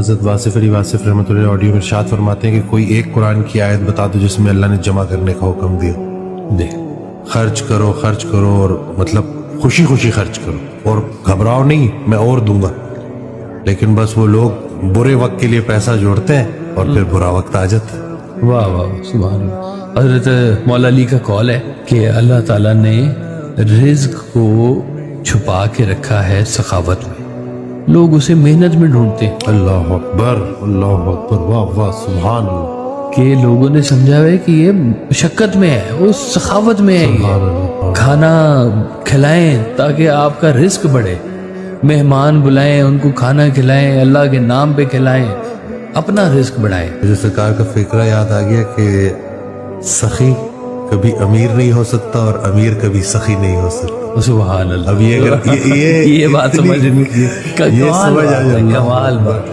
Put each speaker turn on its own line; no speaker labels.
حضرت واصف علی واصف رحمۃ اللہ آڈیو میں ارشاد فرماتے ہیں کہ کوئی ایک قرآن کی آیت بتا دو جس میں اللہ نے جمع کرنے کا حکم دیا. خرچ کرو اور مطلب خوشی خوشی خرچ کرو اور گھبراؤ نہیں میں اور دوں گا. لیکن بس وہ لوگ برے وقت کے لیے پیسہ جوڑتے ہیں اور پھر برا وقت آ جاتا ہے.
واہ واہ سبحان اللہ. حضرت مولا علی کا قول ہے کہ اللہ تعالیٰ نے رزق کو چھپا کے رکھا ہے سخاوت میں. لوگ اسے محنت میں ڈھونڈتے ہیں.
اللہ اکبر واہ واہ سبحان اللہ.
کہ لوگوں نے سمجھا ہے کہ یہ مشقت میں ہے, وہ سخاوت میں ہے. یہ کھانا کھلائیں تاکہ آپ کا رزق بڑھے, مہمان بلائیں ان کو کھانا کھلائیں, اللہ کے نام پہ کھلائیں, اپنا رزق بڑھائیں.
مجھے سرکار کا فکرہ یاد آ گیا کہ سخی کبھی امیر نہیں ہو سکتا اور امیر کبھی سخی نہیں ہو سکتا.
سبحان اللہ.
اب یہ
بات سمجھ کمال بات.